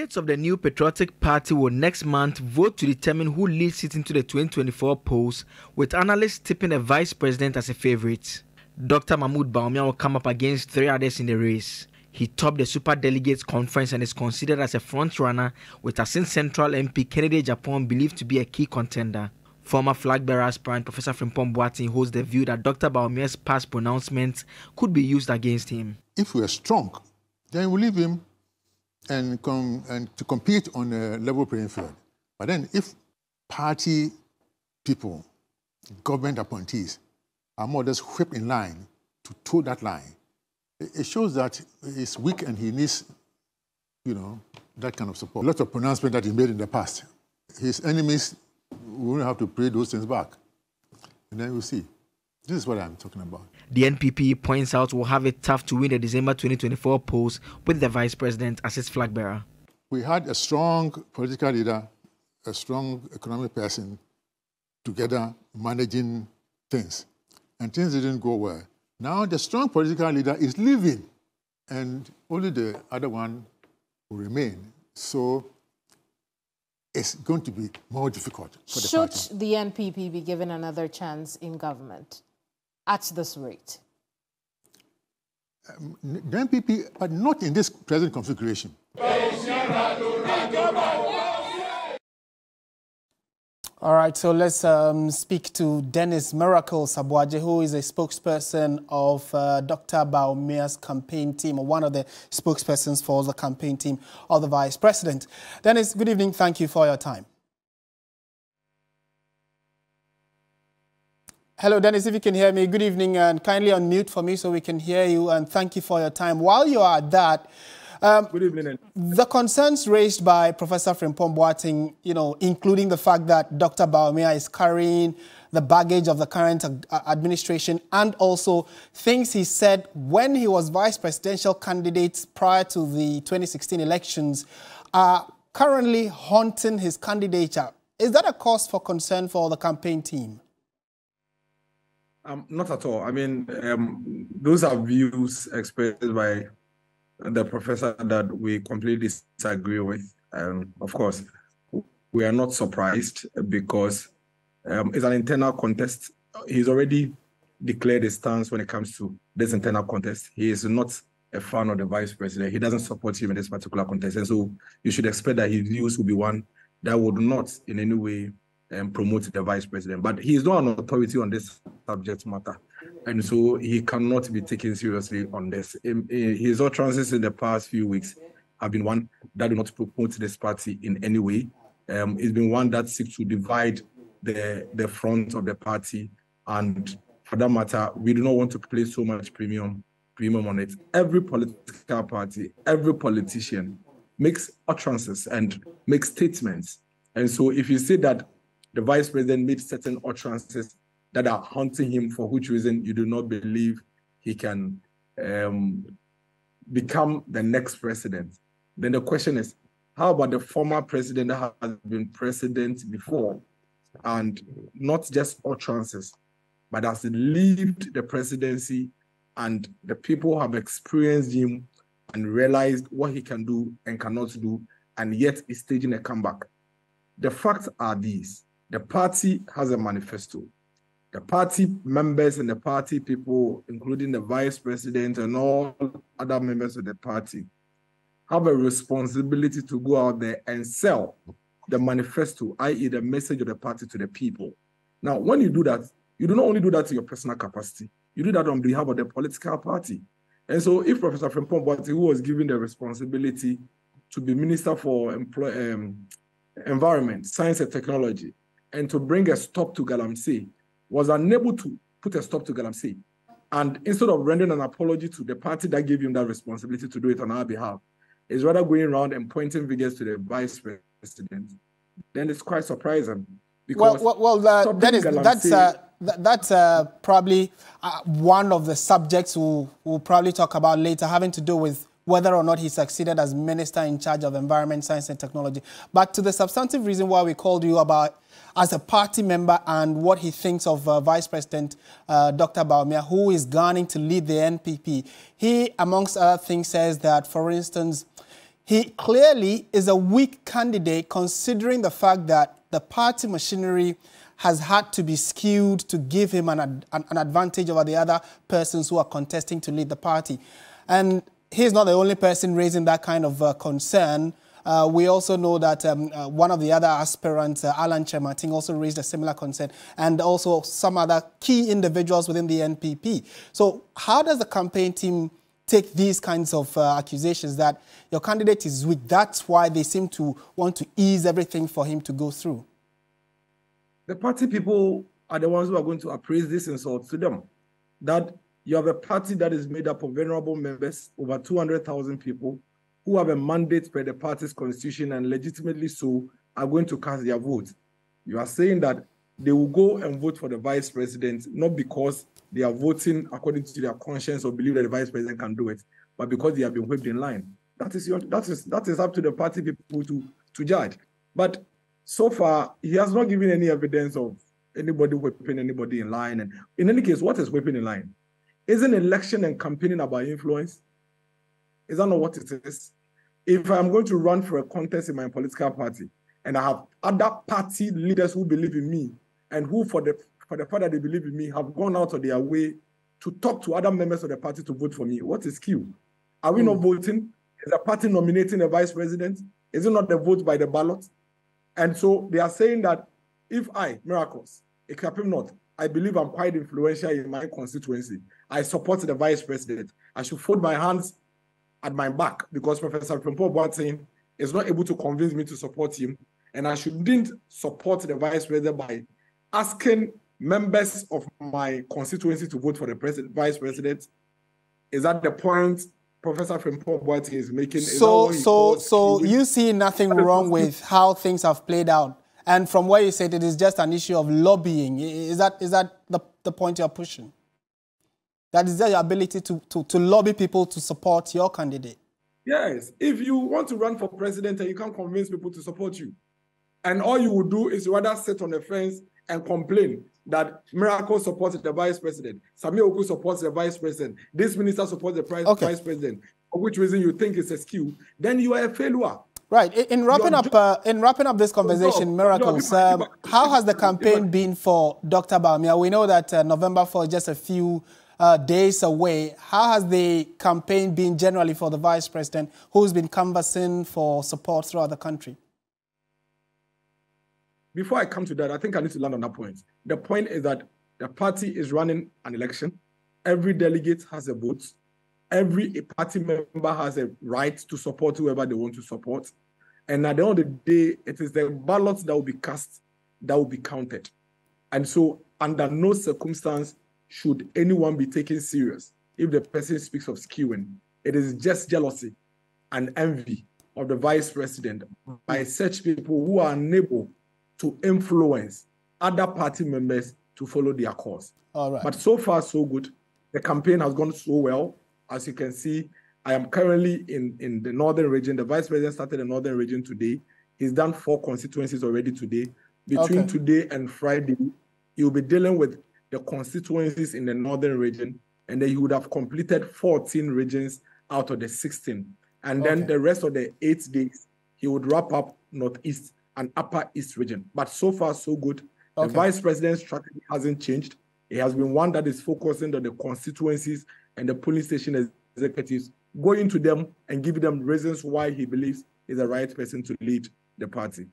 Delegates of the New Patriotic Party will next month vote to determine who leads it into the 2024 polls, with analysts tipping the vice president as a favorite. Dr. Bawumia will come up against 3 others in the race. He topped the Super Delegates Conference and is considered as a front-runner, with Asin Central MP Kennedy Japan believed to be a key contender. Former flag-bearer aspirant Professor Frimpong Boateng holds the view that Dr. Bawumia's past pronouncements could be used against him. If we are strong, then we leave him and to compete on a level playing field. But then if party people, government appointees, are more or less whipped in line to toe that line, it shows that he's weak and he needs, that kind of support. Lots of pronouncements that he made in the past. His enemies will have to pay those things back. And then we'll see. This is what I'm talking about. The NPP points out will have it tough to win the December 2024 polls with the vice president as its flag bearer. We had a strong political leader, a strong economic person together managing things. And things didn't go well. Now the strong political leader is leaving and only the other one will remain. So it's going to be more difficult for the party. Should the NPP be given another chance in government at this rate? The NPP, but not in this present configuration. All right, so let's speak to Dennis Miracle Sabuaje, who is a spokesperson of Dr. Bawumia's campaign team, or one of the spokespersons for the campaign team of the Vice President. Dennis, good evening. Thank you for your time. Hello, Dennis, if you can hear me, good evening, and kindly unmute for me so we can hear you, and thank you for your time. While you are at that, good evening. The concerns raised by Professor Frimpong Boateng, including the fact that Dr. Bawumia is carrying the baggage of the current administration, and also things he said when he was vice presidential candidate prior to the 2016 elections, are currently haunting his candidature. Is that a cause for concern for the campaign team? Not at all. I mean, those are views expressed by the professor that we completely disagree with. Of course, we are not surprised because it's an internal contest. He's already declared his stance when it comes to this internal contest. He is not a fan of the vice president. He doesn't support him in this particular contest. And so you should expect that his views will be one that would not in any way promote the vice president. But he is not an authority on this subject matter. And so he cannot be taken seriously on this. His utterances in the past few weeks have been one that do not promote this party in any way. It's been one that seeks to divide the front of the party. And for that matter, we do not want to place so much premium on it. Every political party, every politician makes utterances and makes statements. And so if you say that the vice president made certain utterances that are haunting him, for which reason you do not believe he can become the next president, then the question is, how about the former president that has been president before and not just utterances, but has lived the presidency and the people have experienced him and realized what he can do and cannot do, and yet is staging a comeback? The facts are these. The party has a manifesto. The party members and the party people, including the vice president and all other members of the party, have a responsibility to go out there and sell the manifesto, i.e. the message of the party to the people. Now, when you do that, you do not only do that in your personal capacity, you do that on behalf of the political party. And so if Professor Frimpong Boateng, who was given the responsibility to be Minister for Environment, Science and Technology, and to bring a stop to Galamsey, was unable to put a stop to Galamsey, and instead of rendering an apology to the party that gave him that responsibility to do it on our behalf, is rather going around and pointing fingers to the vice president, then it's quite surprising. Because that's probably one of the subjects we'll probably talk about later, having to do with whether or not he succeeded as minister in charge of environment, science and technology. But to the substantive reason why we called you about as a party member and what he thinks of Vice President Dr. Bawumia, who is gunning to lead the NPP. He, amongst other things, says that, for instance, he clearly is a weak candidate considering the fact that the party machinery has had to be skewed to give him an advantage over the other persons who are contesting to lead the party. And he's not the only person raising that kind of concern. We also know that one of the other aspirants, Alan Chemating, also raised a similar concern, and also some other key individuals within the NPP. So how does the campaign team take these kinds of accusations that your candidate is weak? That's why they seem to want to ease everything for him to go through. The party people are the ones who are going to appraise this insult to them. That you have a party that is made up of venerable members, over 200,000 people, who have a mandate per the party's constitution and legitimately so are going to cast their vote. You are saying that they will go and vote for the vice president, not because they are voting according to their conscience or believe that the vice president can do it, but because they have been whipped in line. That is up to the party people to judge. But so far, he has not given any evidence of anybody whipping anybody in line. And in any case, what is whipping in line? Isn't election and campaigning about influence? Is that not what it is? If I'm going to run for a contest in my political party and I have other party leaders who believe in me and who, for the fact that they believe in me, have gone out of their way to talk to other members of the party to vote for me, what is Q? Are we not voting? Is the party nominating a vice president? Is it not the vote by the ballot? And so they are saying that if I, Miracles, Ekapim North, I believe I'm quite influential in my constituency, I support the vice president, I should fold my hands at my back because Professor Frimpong Boateng is not able to convince me to support him, and I shouldn't support the vice president by asking members of my constituency to vote for the vice president. Is that the point Professor Frimpong Boateng is making? So you see nothing wrong with how things have played out, and from what you said, it is just an issue of lobbying. Is that the point you're pushing? That is your ability to lobby people to support your candidate? Yes. If you want to run for president and you can't convince people to support you, and all you will do is rather sit on the fence and complain that Miracle supports the vice president, Samir Oku supports the vice president, this minister supports the vice president, for which reason you think it's a skew, then you are a failure. Right. In wrapping up this conversation, Miracles, how has the campaign been for Dr. Bawumia? We know that November 4 is just a few days away. How has the campaign been generally for the vice president, who's been canvassing for support throughout the country? Before I come to that, I think I need to land on that point. The point is that the party is running an election. Every delegate has a vote. Every party member has a right to support whoever they want to support. And at the end of the day, it is the ballots that will be cast that will be counted. And so under no circumstance should anyone be taken serious if the person speaks of skewing. It is just jealousy and envy of the vice president by such people who are unable to influence other party members to follow their cause. All right. But so far, so good. The campaign has gone so well. As you can see, I am currently in the northern region. The vice president started the northern region today. He's done 4 constituencies already today. Between today and Friday, he will be dealing with the constituencies in the northern region, and then he would have completed 14 regions out of the 16. And then the rest of the 8 days, he would wrap up Northeast and Upper East region. But so far, so good. The vice president's strategy hasn't changed. It has been one that is focusing on the constituencies and the polling station executives, going to them and giving them reasons why he believes he's the right person to lead the party.